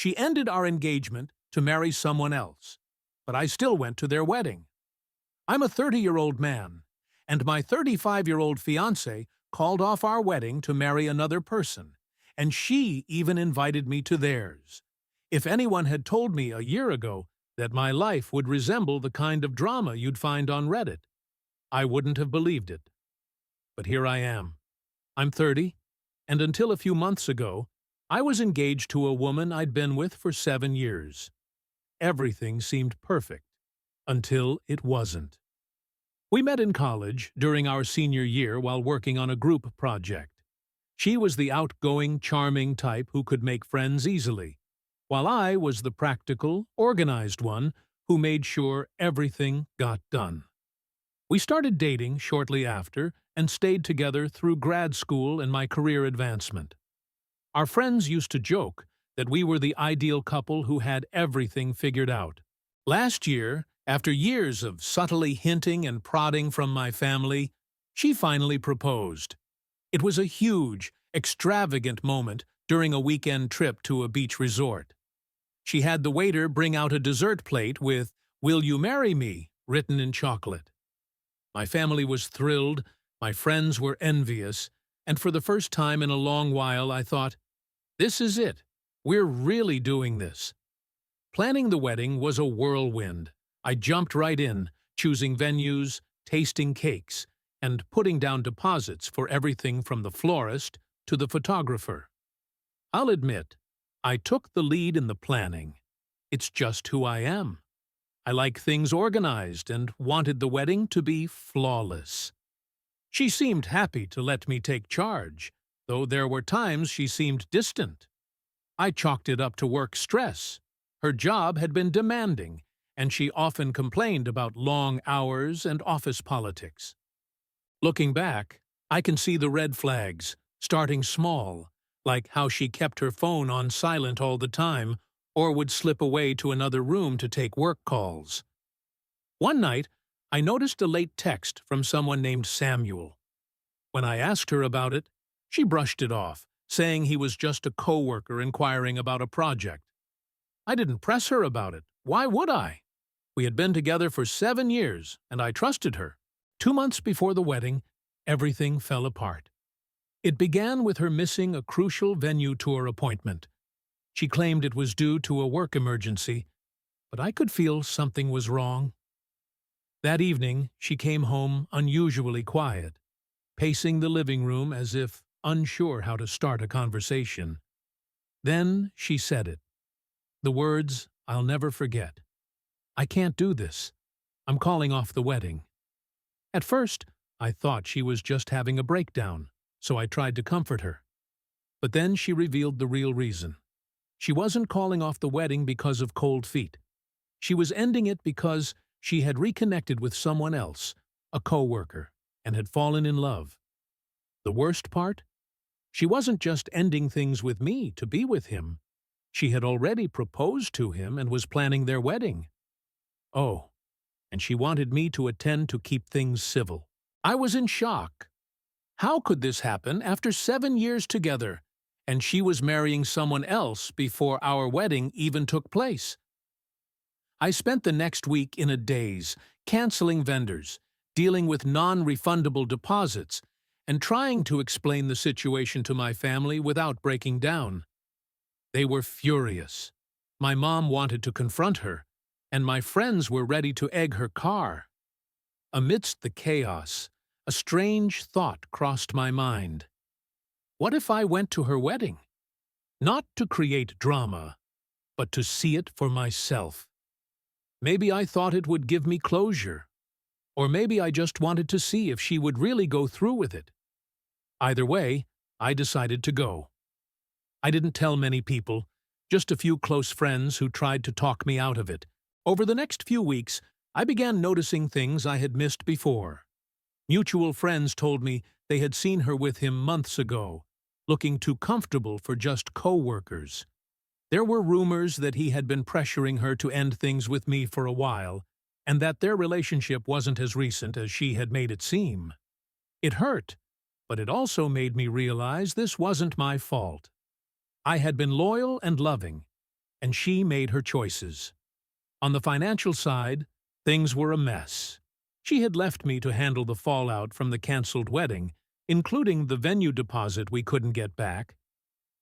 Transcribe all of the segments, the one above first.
She ended our engagement to marry someone else, but I still went to their wedding. I'm a 30-year-old man, and my 35-year-old fiancé called off our wedding to marry another person, and she even invited me to theirs. If anyone had told me a year ago that my life would resemble the kind of drama you'd find on Reddit, I wouldn't have believed it. But here I am. I'm 30, and until a few months ago, I was engaged to a woman I'd been with for 7 years. Everything seemed perfect, until it wasn't. We met in college during our senior year while working on a group project. She was the outgoing, charming type who could make friends easily, while I was the practical, organized one who made sure everything got done. We started dating shortly after and stayed together through grad school and my career advancement. Our friends used to joke that we were the ideal couple who had everything figured out. Last year, after years of subtly hinting and prodding from my family, she finally proposed. It was a huge, extravagant moment during a weekend trip to a beach resort. She had the waiter bring out a dessert plate with "Will you marry me?" written in chocolate. My family was thrilled, my friends were envious, and for the first time in a long while I thought, this is it. We're really doing this. Planning the wedding was a whirlwind. I jumped right in, choosing venues, tasting cakes, and putting down deposits for everything from the florist to the photographer. I'll admit, I took the lead in the planning. It's just who I am. I like things organized and wanted the wedding to be flawless. She seemed happy to let me take charge, though there were times she seemed distant. I chalked it up to work stress. Her job had been demanding, and she often complained about long hours and office politics. Looking back, I can see the red flags, starting small, like how she kept her phone on silent all the time or would slip away to another room to take work calls. One night, I noticed a late text from someone named Samuel. When I asked her about it, she brushed it off, saying he was just a coworker inquiring about a project. I didn't press her about it. Why would I? We had been together for 7 years, and I trusted her. 2 months before the wedding, everything fell apart. It began with her missing a crucial venue tour appointment. She claimed it was due to a work emergency, but I could feel something was wrong. That evening, she came home unusually quiet, pacing the living room as if unsure how to start a conversation. Then she said it. The words I'll never forget. "I can't do this. I'm calling off the wedding." At first, I thought she was just having a breakdown, so I tried to comfort her. But then she revealed the real reason. She wasn't calling off the wedding because of cold feet. She was ending it because she had reconnected with someone else, a coworker, and had fallen in love. The worst part? She wasn't just ending things with me to be with him. She had already proposed to him and was planning their wedding. Oh, and she wanted me to attend to keep things civil. I was in shock. How could this happen after 7 years together, and she was marrying someone else before our wedding even took place? I spent the next week in a daze, canceling vendors, dealing with non-refundable deposits, and trying to explain the situation to my family without breaking down. They were furious. My mom wanted to confront her, and my friends were ready to egg her car. Amidst the chaos, a strange thought crossed my mind. What if I went to her wedding? Not to create drama, but to see it for myself. Maybe I thought it would give me closure, or maybe I just wanted to see if she would really go through with it. Either way, I decided to go. I didn't tell many people, just a few close friends who tried to talk me out of it. Over the next few weeks, I began noticing things I had missed before. Mutual friends told me they had seen her with him months ago, looking too comfortable for just co-workers. There were rumors that he had been pressuring her to end things with me for a while, and that their relationship wasn't as recent as she had made it seem. It hurt, but it also made me realize this wasn't my fault. I had been loyal and loving, and she made her choices. On the financial side, things were a mess. She had left me to handle the fallout from the canceled wedding, including the venue deposit we couldn't get back.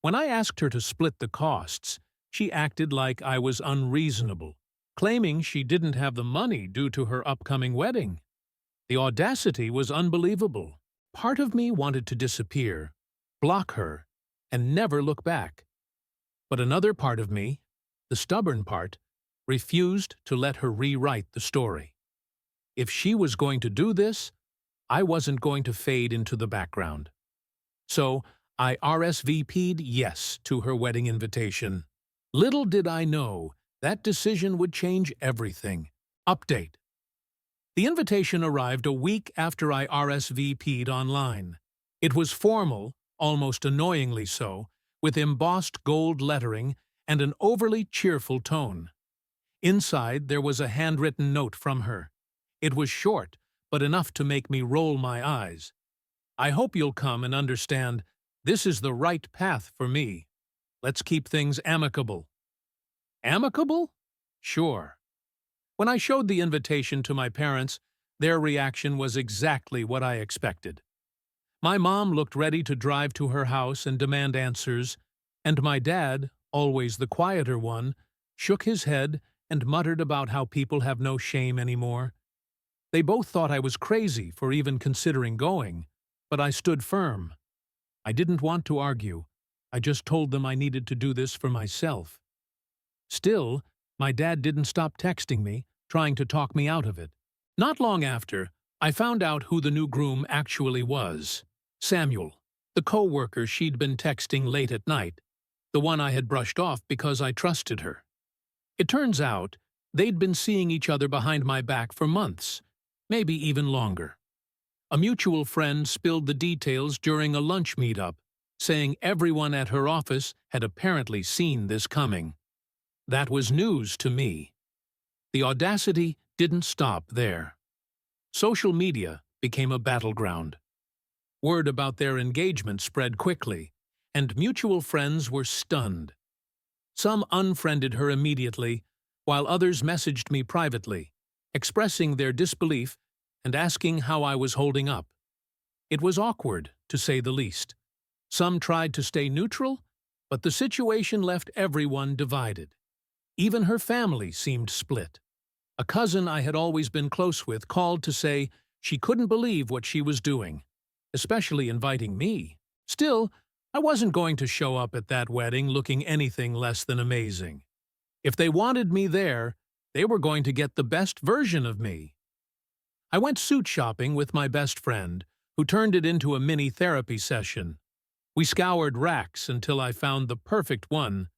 When I asked her to split the costs, she acted like I was unreasonable, claiming she didn't have the money due to her upcoming wedding. The audacity was unbelievable. Part of me wanted to disappear, block her, and never look back. But another part of me, the stubborn part, refused to let her rewrite the story. If she was going to do this, I wasn't going to fade into the background. So I RSVP'd yes to her wedding invitation. Little did I know that decision would change everything. Update. The invitation arrived a week after I RSVP'd online. It was formal, almost annoyingly so, with embossed gold lettering and an overly cheerful tone. Inside there was a handwritten note from her. It was short, but enough to make me roll my eyes. I hope you'll come and understand this is the right path for me. Let's keep things amicable. Amicable? Sure. When I showed the invitation to my parents, their reaction was exactly what I expected. My mom looked ready to drive to her house and demand answers, and my dad, always the quieter one, shook his head and muttered about how people have no shame anymore. They both thought I was crazy for even considering going, but I stood firm. I didn't want to argue. I just told them I needed to do this for myself. Still, my dad didn't stop texting me, trying to talk me out of it. Not long after, I found out who the new groom actually was. Samuel, the co-worker she'd been texting late at night, the one I had brushed off because I trusted her. It turns out they'd been seeing each other behind my back for months, maybe even longer. A mutual friend spilled the details during a lunch meetup, saying everyone at her office had apparently seen this coming. That was news to me. The audacity didn't stop there. Social media became a battleground. Word about their engagement spread quickly, and mutual friends were stunned. Some unfriended her immediately, while others messaged me privately, expressing their disbelief and asking how I was holding up. It was awkward, to say the least. Some tried to stay neutral, but the situation left everyone divided. Even her family seemed split. A cousin I had always been close with called to say she couldn't believe what she was doing, especially inviting me. Still, I wasn't going to show up at that wedding looking anything less than amazing. If they wanted me there, they were going to get the best version of me. I went suit shopping with my best friend, who turned it into a mini therapy session. We scoured racks until I found the perfect one,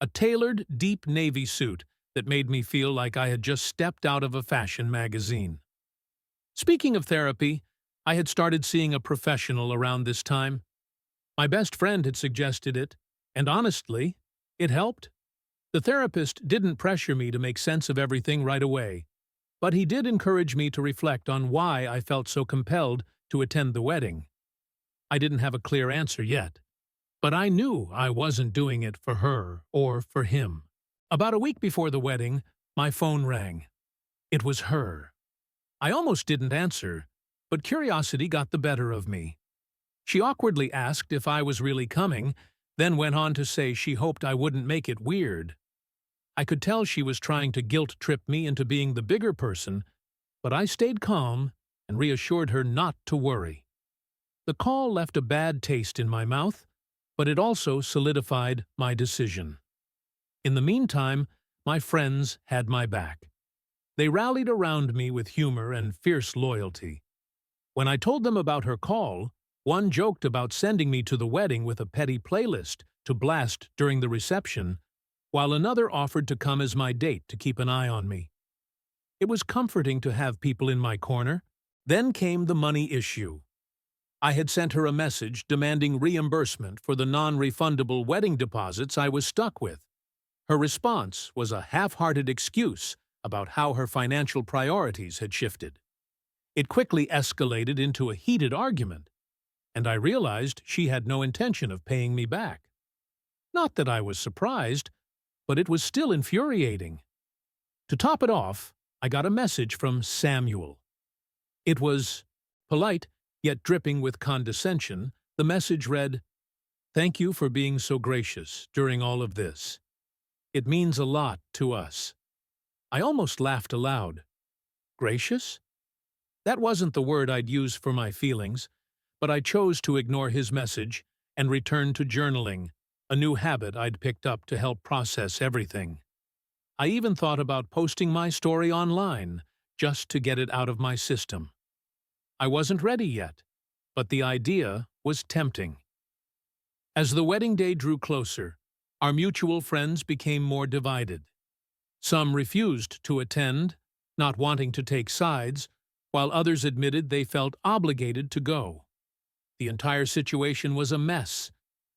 a tailored, deep navy suit that made me feel like I had just stepped out of a fashion magazine. Speaking of therapy, I had started seeing a professional around this time. My best friend had suggested it, and honestly, it helped. The therapist didn't pressure me to make sense of everything right away, but he did encourage me to reflect on why I felt so compelled to attend the wedding. I didn't have a clear answer yet, but I knew I wasn't doing it for her or for him. About a week before the wedding, my phone rang. It was her. I almost didn't answer, but curiosity got the better of me. She awkwardly asked if I was really coming, then went on to say she hoped I wouldn't make it weird. I could tell she was trying to guilt-trip me into being the bigger person, but I stayed calm and reassured her not to worry. The call left a bad taste in my mouth, but it also solidified my decision. In the meantime, my friends had my back. They rallied around me with humor and fierce loyalty. When I told them about her call, one joked about sending me to the wedding with a petty playlist to blast during the reception, while another offered to come as my date to keep an eye on me. It was comforting to have people in my corner. Then came the money issue. I had sent her a message demanding reimbursement for the non-refundable wedding deposits I was stuck with. Her response was a half-hearted excuse about how her financial priorities had shifted. It quickly escalated into a heated argument, and I realized she had no intention of paying me back. Not that I was surprised, but it was still infuriating. To top it off, I got a message from Samuel. It was polite, yet dripping with condescension. The message read, "Thank you for being so gracious during all of this. It means a lot to us." I almost laughed aloud. Gracious? That wasn't the word I'd use for my feelings, but I chose to ignore his message and return to journaling, a new habit I'd picked up to help process everything. I even thought about posting my story online, just to get it out of my system. I wasn't ready yet, but the idea was tempting. As the wedding day drew closer, our mutual friends became more divided. Some refused to attend, not wanting to take sides, while others admitted they felt obligated to go. The entire situation was a mess,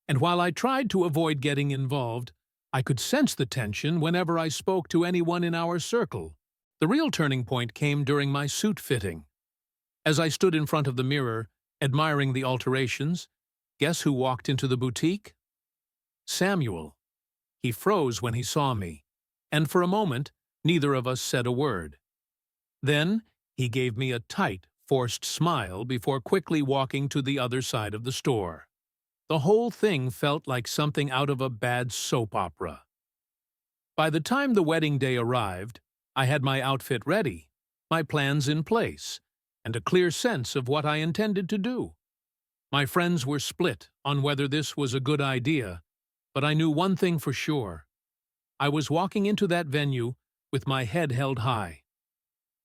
and while I tried to avoid getting involved, I could sense the tension whenever I spoke to anyone in our circle. The real turning point came during my suit fitting. As I stood in front of the mirror, admiring the alterations, guess who walked into the boutique? Samuel. He froze when he saw me, and for a moment, neither of us said a word. Then, he gave me a tight, forced smile before quickly walking to the other side of the store. The whole thing felt like something out of a bad soap opera. By the time the wedding day arrived, I had my outfit ready, my plans in place, and a clear sense of what I intended to do. My friends were split on whether this was a good idea, but I knew one thing for sure. I was walking into that venue with my head held high.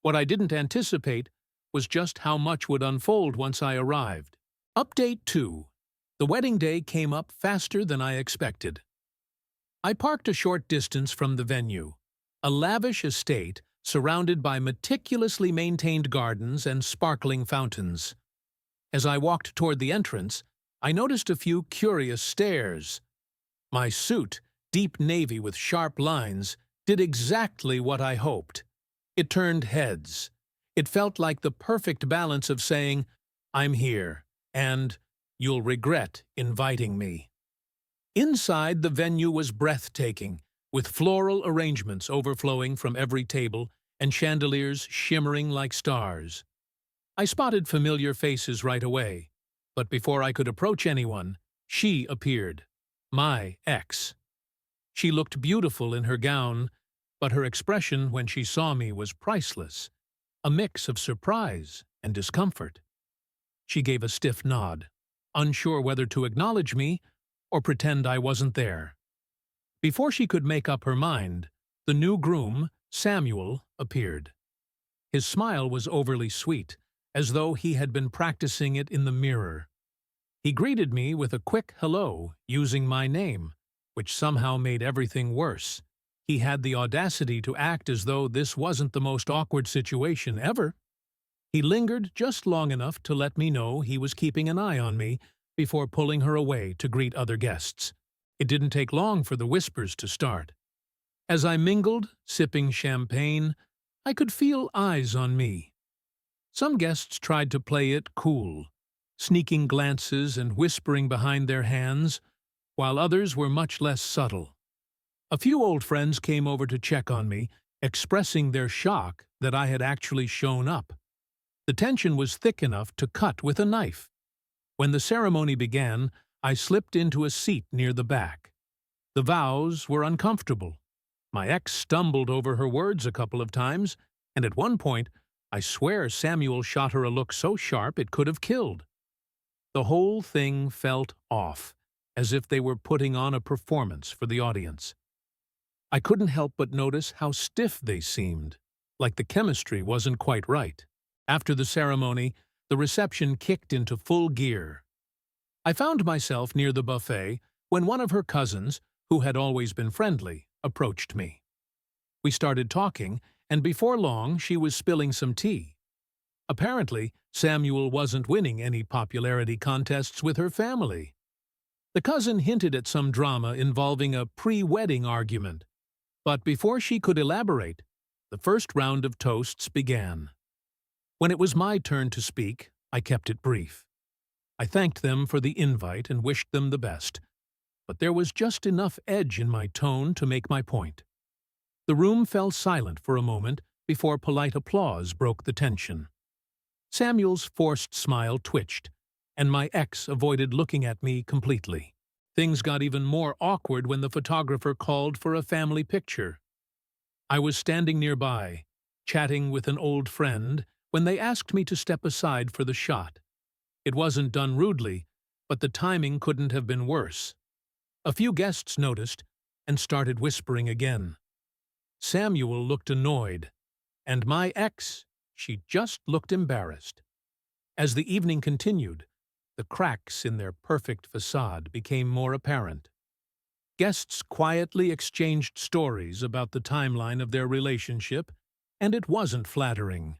What I didn't anticipate was just how much would unfold once I arrived. Update 2. The wedding day came up faster than I expected. I parked a short distance from the venue, a lavish estate surrounded by meticulously maintained gardens and sparkling fountains. As I walked toward the entrance, I noticed a few curious stares. My suit, deep navy with sharp lines, did exactly what I hoped. It turned heads. It felt like the perfect balance of saying, "I'm here," and "You'll regret inviting me." Inside, the venue was breathtaking, with floral arrangements overflowing from every table and chandeliers shimmering like stars. I spotted familiar faces right away, but before I could approach anyone, she appeared, my ex. She looked beautiful in her gown, but her expression when she saw me was priceless, a mix of surprise and discomfort. She gave a stiff nod, unsure whether to acknowledge me or pretend I wasn't there. Before she could make up her mind, the new groom, Samuel, appeared. His smile was overly sweet, as though he had been practicing it in the mirror. He greeted me with a quick hello, using my name, which somehow made everything worse. He had the audacity to act as though this wasn't the most awkward situation ever. He lingered just long enough to let me know he was keeping an eye on me before pulling her away to greet other guests. It didn't take long for the whispers to start. As I mingled, sipping champagne, I could feel eyes on me. Some guests tried to play it cool, sneaking glances and whispering behind their hands, while others were much less subtle. A few old friends came over to check on me, expressing their shock that I had actually shown up. The tension was thick enough to cut with a knife. When the ceremony began, I slipped into a seat near the back. The vows were uncomfortable. My ex stumbled over her words a couple of times, and at one point, I swear Samuel shot her a look so sharp it could have killed. The whole thing felt off, as if they were putting on a performance for the audience. I couldn't help but notice how stiff they seemed, like the chemistry wasn't quite right. After the ceremony, the reception kicked into full gear. I found myself near the buffet when one of her cousins, who had always been friendly, approached me. We started talking, and before long she was spilling some tea. Apparently, Samuel wasn't winning any popularity contests with her family. The cousin hinted at some drama involving a pre-wedding argument, but before she could elaborate, the first round of toasts began. When it was my turn to speak, I kept it brief. I thanked them for the invite and wished them the best. but there was just enough edge in my tone to make my point. The room fell silent for a moment before polite applause broke the tension. Samuel's forced smile twitched, and my ex avoided looking at me completely. Things got even more awkward when the photographer called for a family picture. I was standing nearby, chatting with an old friend, when they asked me to step aside for the shot. It wasn't done rudely, but the timing couldn't have been worse. A few guests noticed and started whispering again. Samuel looked annoyed, and my ex, she just looked embarrassed. As the evening continued, the cracks in their perfect facade became more apparent. Guests quietly exchanged stories about the timeline of their relationship, and it wasn't flattering.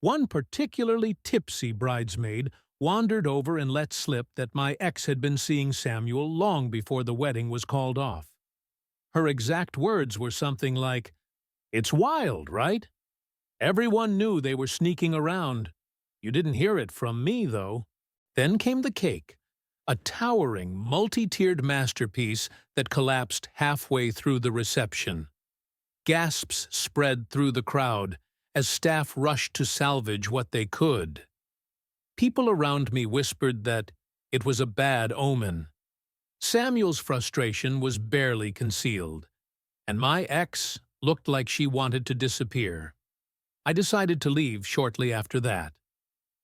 One particularly tipsy bridesmaid wandered over and let slip that my ex had been seeing Samuel long before the wedding was called off. Her exact words were something like, "It's wild, right? Everyone knew they were sneaking around. You didn't hear it from me, though." Then came the cake, a towering, multi-tiered masterpiece that collapsed halfway through the reception. Gasps spread through the crowd as staff rushed to salvage what they could. People around me whispered that it was a bad omen. Samuel's frustration was barely concealed, and my ex looked like she wanted to disappear. I decided to leave shortly after that.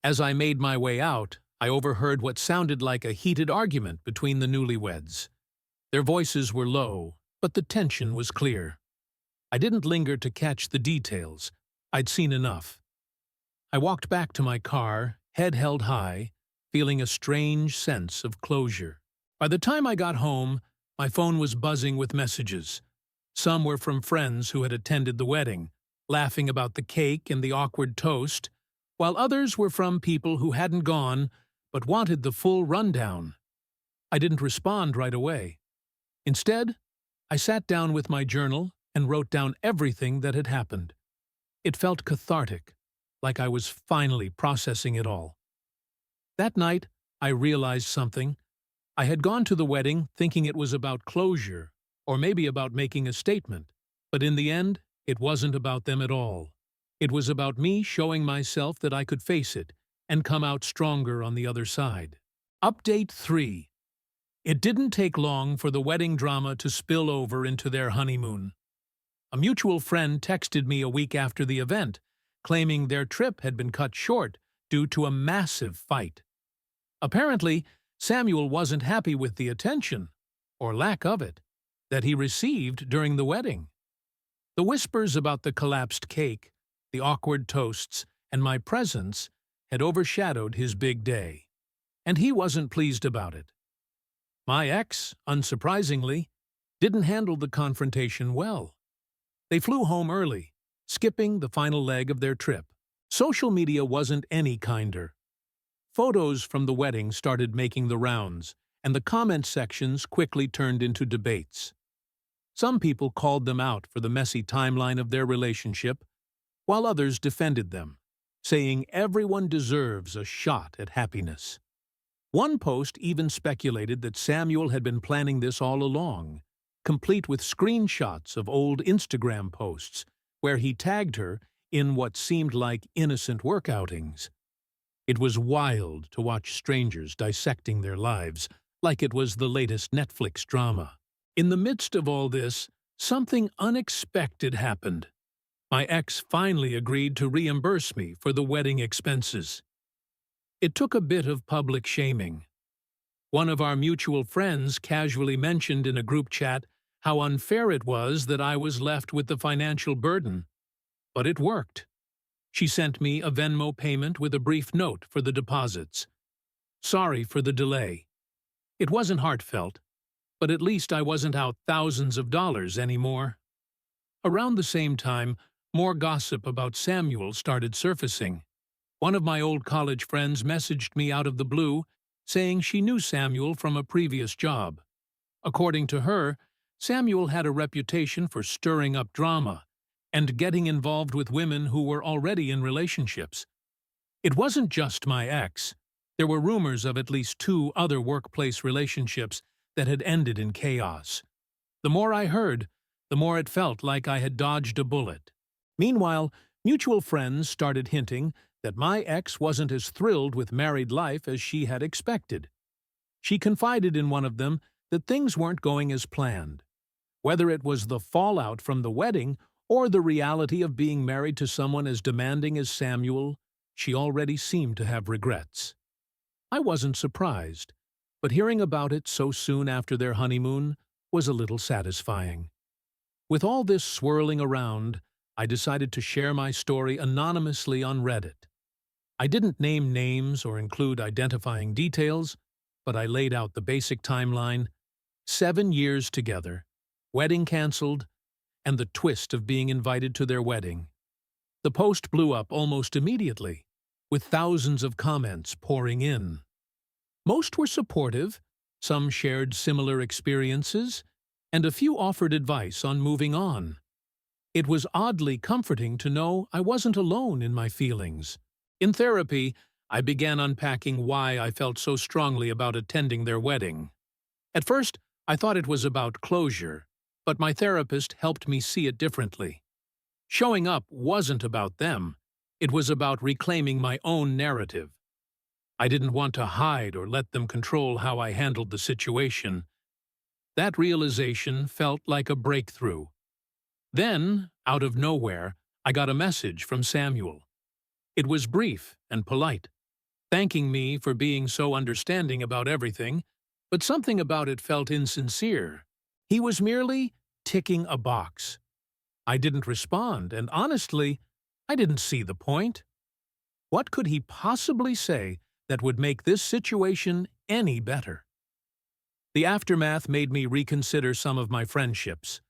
As I made my way out, I overheard what sounded like a heated argument between the newlyweds. Their voices were low, but the tension was clear. I didn't linger to catch the details. I'd seen enough. I walked back to my car, head held high, feeling a strange sense of closure. By the time I got home, my phone was buzzing with messages. Some were from friends who had attended the wedding, laughing about the cake and the awkward toast, while others were from people who hadn't gone but wanted the full rundown. I didn't respond right away. Instead, I sat down with my journal and wrote down everything that had happened. It felt cathartic, like I was finally processing it all. That night, I realized something. I had gone to the wedding thinking it was about closure, or maybe about making a statement, but in the end, it wasn't about them at all. It was about me showing myself that I could face it and come out stronger on the other side. Update 3. It didn't take long for the wedding drama to spill over into their honeymoon. A mutual friend texted me a week after the event, claiming their trip had been cut short due to a massive fight. Apparently, Samuel wasn't happy with the attention, or lack of it, that he received during the wedding. The whispers about the collapsed cake, the awkward toasts, and my presence had overshadowed his big day, and he wasn't pleased about it. My ex, unsurprisingly, didn't handle the confrontation well. They flew home early, skipping the final leg of their trip. Social media wasn't any kinder. Photos from the wedding started making the rounds, and the comment sections quickly turned into debates. Some people called them out for the messy timeline of their relationship, while others defended them, saying everyone deserves a shot at happiness. One post even speculated that Samuel had been planning this all along, complete with screenshots of old Instagram posts where he tagged her in what seemed like innocent work outings. It was wild to watch strangers dissecting their lives like it was the latest Netflix drama. In the midst of all this, something unexpected happened. My ex finally agreed to reimburse me for the wedding expenses. It took a bit of public shaming. One of our mutual friends casually mentioned in a group chat how unfair it was that I was left with the financial burden. But it worked. She sent me a Venmo payment with a brief note for the deposits. Sorry for the delay. It wasn't heartfelt, but at least I wasn't out thousands of dollars anymore. Around the same time, more gossip about Samuel started surfacing. One of my old college friends messaged me out of the blue, saying she knew Samuel from a previous job. According to her, Samuel had a reputation for stirring up drama and getting involved with women who were already in relationships. It wasn't just my ex. There were rumors of at least 2 other workplace relationships that had ended in chaos. The more I heard, the more it felt like I had dodged a bullet. Meanwhile, mutual friends started hinting that my ex wasn't as thrilled with married life as she had expected. She confided in one of them that things weren't going as planned. Whether it was the fallout from the wedding or the reality of being married to someone as demanding as Samuel, she already seemed to have regrets. I wasn't surprised, but hearing about it so soon after their honeymoon was a little satisfying. With all this swirling around, I decided to share my story anonymously on Reddit. I didn't name names or include identifying details, but I laid out the basic timeline: 7 years together, wedding cancelled, and the twist of being invited to their wedding. The post blew up almost immediately, with thousands of comments pouring in. Most were supportive, some shared similar experiences, and a few offered advice on moving on. It was oddly comforting to know I wasn't alone in my feelings. In therapy, I began unpacking why I felt so strongly about attending their wedding. At first, I thought it was about closure, but my therapist helped me see it differently. Showing up wasn't about them. It was about reclaiming my own narrative. I didn't want to hide or let them control how I handled the situation. That realization felt like a breakthrough. Then, out of nowhere, I got a message from Samuel. It was brief and polite, thanking me for being so understanding about everything, but something about it felt insincere. He was merely ticking a box. I didn't respond, and honestly, I didn't see the point. What could he possibly say that would make this situation any better? The aftermath made me reconsider some of my friendships.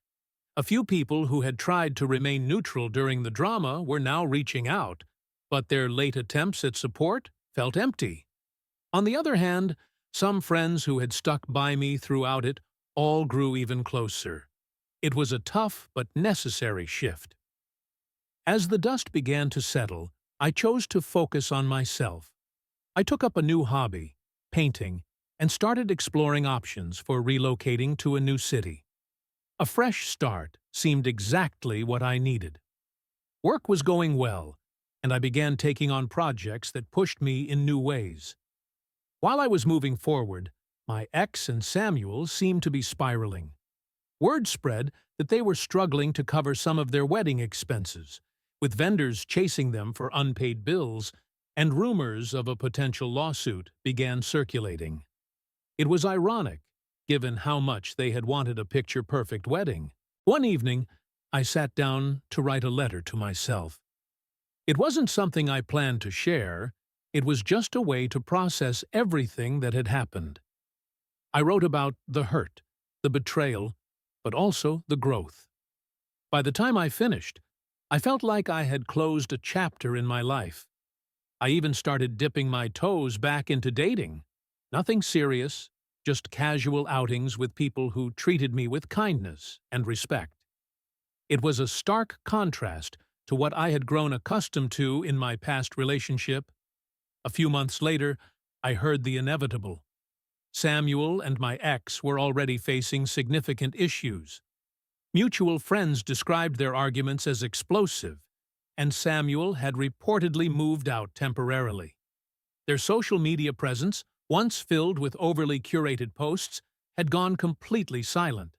A few people who had tried to remain neutral during the drama were now reaching out, but their late attempts at support felt empty. On the other hand, some friends who had stuck by me throughout it all grew even closer. It was a tough but necessary shift. As the dust began to settle, I chose to focus on myself. I took up a new hobby, painting, and started exploring options for relocating to a new city. A fresh start seemed exactly what I needed. Work was going well, and I began taking on projects that pushed me in new ways. While I was moving forward, my ex and Samuel seemed to be spiraling. Word spread that they were struggling to cover some of their wedding expenses, with vendors chasing them for unpaid bills, and rumors of a potential lawsuit began circulating. It was ironic, given how much they had wanted a picture-perfect wedding. One evening, I sat down to write a letter to myself. It wasn't something I planned to share. It was just a way to process everything that had happened. I wrote about the hurt, the betrayal, but also the growth. By the time I finished, I felt like I had closed a chapter in my life. I even started dipping my toes back into dating. Nothing serious, just casual outings with people who treated me with kindness and respect. It was a stark contrast to what I had grown accustomed to in my past relationship. A few months later, I heard the inevitable. Samuel and my ex were already facing significant issues. Mutual friends described their arguments as explosive, and Samuel had reportedly moved out temporarily. Their social media presence, once filled with overly curated posts, had gone completely silent.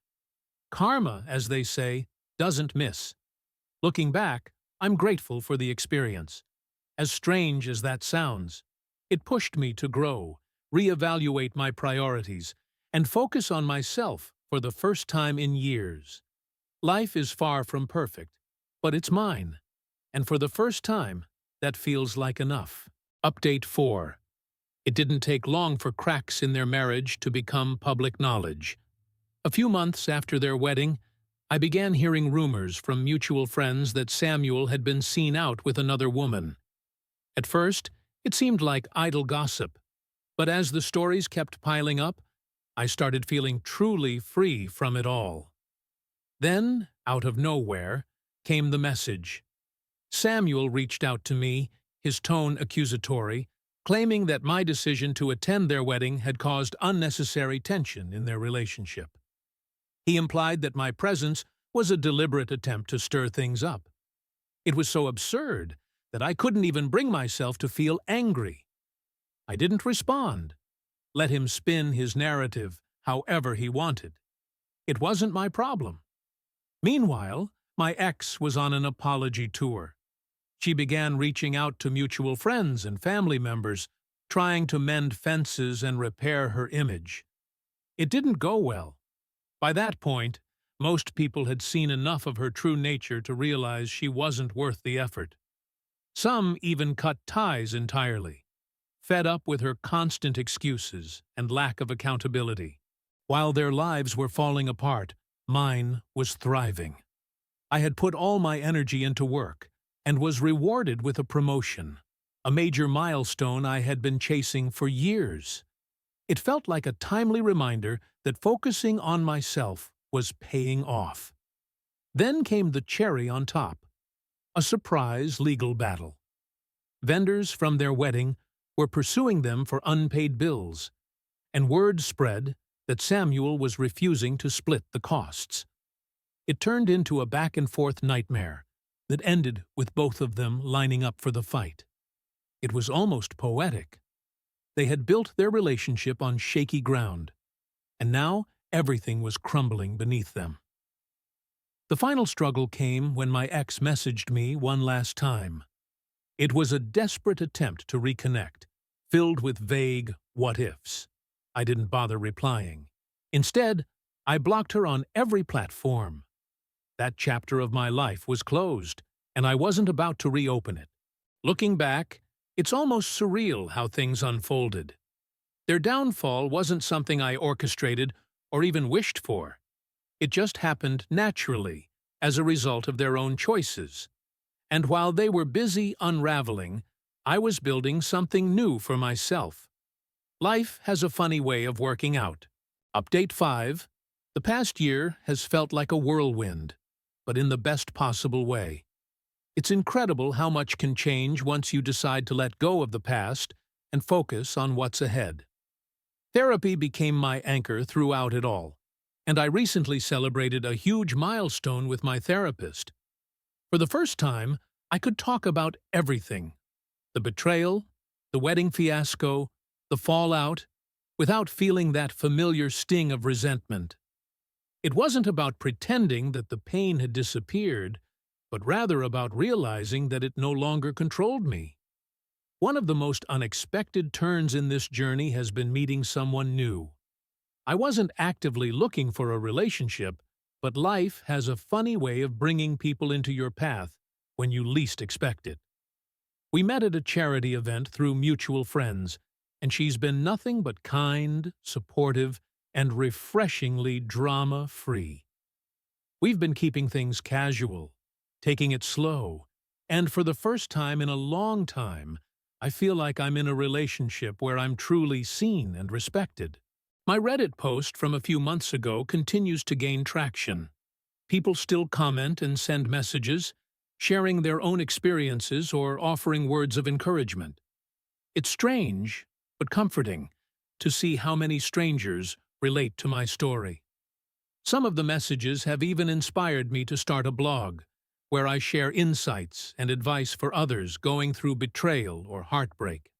Karma, as they say, doesn't miss. Looking back, I'm grateful for the experience. As strange as that sounds, it pushed me to grow, reevaluate my priorities, and focus on myself for the first time in years. Life is far from perfect, but it's mine, and for the first time, that feels like enough. Update 4. It didn't take long for cracks in their marriage to become public knowledge. A few months after their wedding, I began hearing rumors from mutual friends that Samuel had been seen out with another woman. At first, it seemed like idle gossip, but as the stories kept piling up, I started feeling truly free from it all. Then, out of nowhere, came the message. Samuel reached out to me, his tone accusatory, claiming that my decision to attend their wedding had caused unnecessary tension in their relationship. He implied that my presence was a deliberate attempt to stir things up. It was so absurd that I couldn't even bring myself to feel angry. I didn't respond. Let him spin his narrative however he wanted. It wasn't my problem. Meanwhile, my ex was on an apology tour. She began reaching out to mutual friends and family members, trying to mend fences and repair her image. It didn't go well. By that point, most people had seen enough of her true nature to realize she wasn't worth the effort. Some even cut ties entirely, fed up with her constant excuses and lack of accountability. While their lives were falling apart, mine was thriving. I had put all my energy into work and was rewarded with a promotion, a major milestone I had been chasing for years. It felt like a timely reminder that focusing on myself was paying off. Then came the cherry on top, a surprise legal battle. Vendors from their wedding were pursuing them for unpaid bills, and word spread that Samuel was refusing to split the costs. It turned into a back-and-forth nightmare that ended with both of them lining up for the fight. It was almost poetic. They had built their relationship on shaky ground, and now everything was crumbling beneath them. The final struggle came when my ex messaged me one last time. It was a desperate attempt to reconnect, filled with vague what-ifs. I didn't bother replying. Instead, I blocked her on every platform. That chapter of my life was closed, and I wasn't about to reopen it. Looking back, it's almost surreal how things unfolded. Their downfall wasn't something I orchestrated or even wished for. It just happened naturally, as a result of their own choices. And while they were busy unraveling, I was building something new for myself. Life has a funny way of working out. Update 5. The past year has felt like a whirlwind, but in the best possible way. It's incredible how much can change once you decide to let go of the past and focus on what's ahead. Therapy became my anchor throughout it all, and I recently celebrated a huge milestone with my therapist. For the first time, I could talk about everything: the betrayal, the wedding fiasco, the fallout, without feeling that familiar sting of resentment. It wasn't about pretending that the pain had disappeared, but rather about realizing that it no longer controlled me. One of the most unexpected turns in this journey has been meeting someone new. I wasn't actively looking for a relationship, but life has a funny way of bringing people into your path when you least expect it. We met at a charity event through mutual friends, and she's been nothing but kind, supportive, and refreshingly drama-free. We've been keeping things casual, taking it slow, and for the first time in a long time, I feel like I'm in a relationship where I'm truly seen and respected. My Reddit post from a few months ago continues to gain traction. People still comment and send messages, sharing their own experiences or offering words of encouragement. It's strange, but comforting, to see how many strangers relate to my story. Some of the messages have even inspired me to start a blog, where I share insights and advice for others going through betrayal or heartbreak.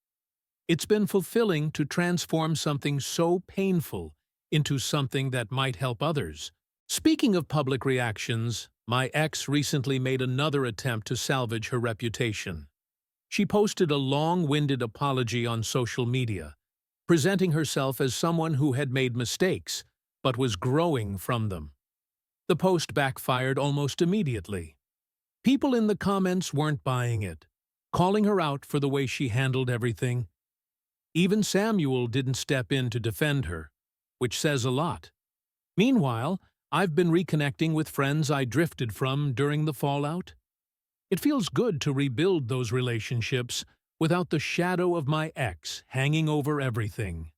It's been fulfilling to transform something so painful into something that might help others. Speaking of public reactions, my ex recently made another attempt to salvage her reputation. She posted a long-winded apology on social media, presenting herself as someone who had made mistakes, but was growing from them. The post backfired almost immediately. People in the comments weren't buying it, calling her out for the way she handled everything. Even Samuel didn't step in to defend her, which says a lot. Meanwhile, I've been reconnecting with friends I drifted from during the fallout. It feels good to rebuild those relationships without the shadow of my ex hanging over everything.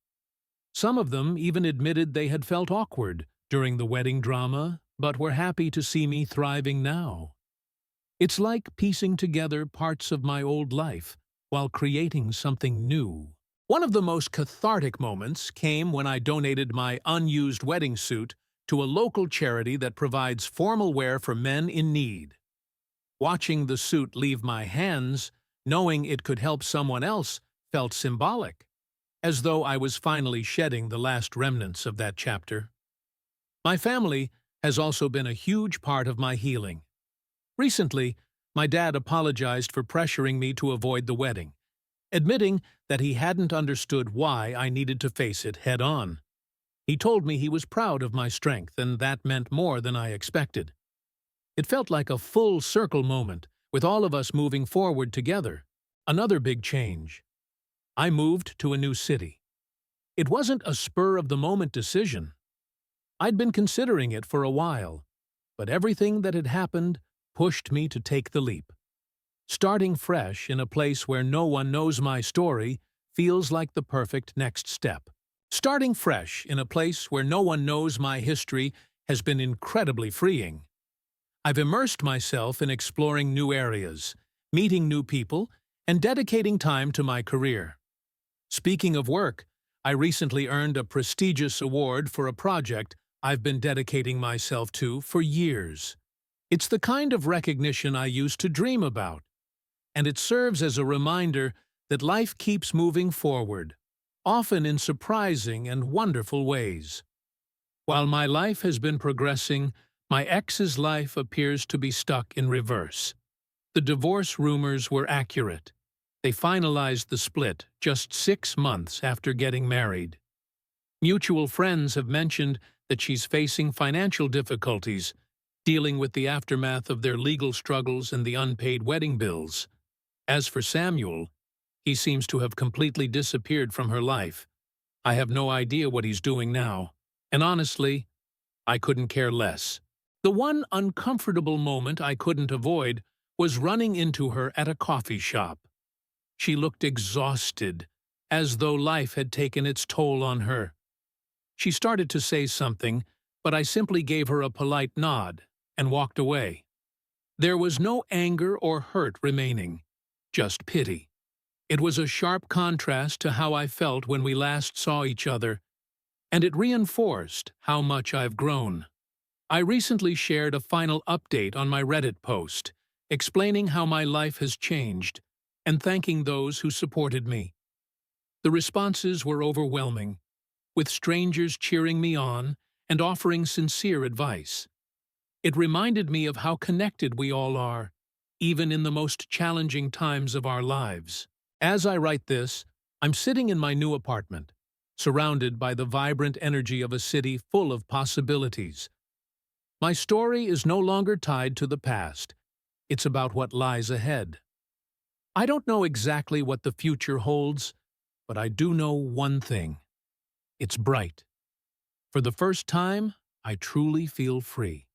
Some of them even admitted they had felt awkward during the wedding drama, but were happy to see me thriving now. It's like piecing together parts of my old life while creating something new. One of the most cathartic moments came when I donated my unused wedding suit to a local charity that provides formal wear for men in need. Watching the suit leave my hands, knowing it could help someone else, felt symbolic, as though I was finally shedding the last remnants of that chapter. My family has also been a huge part of my healing. Recently, my dad apologized for pressuring me to avoid the wedding, admitting that he hadn't understood why I needed to face it head-on. He told me he was proud of my strength, and that meant more than I expected. It felt like a full-circle moment, with all of us moving forward together. Another big change. I moved to a new city. It wasn't a spur-of-the-moment decision. I'd been considering it for a while, but everything that had happened pushed me to take the leap. Starting fresh in a place where no one knows my story feels like the perfect next step. Starting fresh in a place where no one knows my history has been incredibly freeing. I've immersed myself in exploring new areas, meeting new people, and dedicating time to my career. Speaking of work, I recently earned a prestigious award for a project I've been dedicating myself to for years. It's the kind of recognition I used to dream about, and it serves as a reminder that life keeps moving forward, often in surprising and wonderful ways. While my life has been progressing, my ex's life appears to be stuck in reverse. The divorce rumors were accurate. They finalized the split just 6 months after getting married. Mutual friends have mentioned that she's facing financial difficulties, dealing with the aftermath of their legal struggles and the unpaid wedding bills. As for Samuel, he seems to have completely disappeared from her life. I have no idea what he's doing now, and honestly, I couldn't care less. The one uncomfortable moment I couldn't avoid was running into her at a coffee shop. She looked exhausted, as though life had taken its toll on her. She started to say something, but I simply gave her a polite nod and walked away. There was no anger or hurt remaining, just pity. It was a sharp contrast to how I felt when we last saw each other, and it reinforced how much I've grown. I recently shared a final update on my Reddit post, explaining how my life has changed and thanking those who supported me. The responses were overwhelming, with strangers cheering me on and offering sincere advice. It reminded me of how connected we all are, even in the most challenging times of our lives. As I write this, I'm sitting in my new apartment, surrounded by the vibrant energy of a city full of possibilities. My story is no longer tied to the past. It's about what lies ahead. I don't know exactly what the future holds, but I do know one thing. It's bright. For the first time, I truly feel free.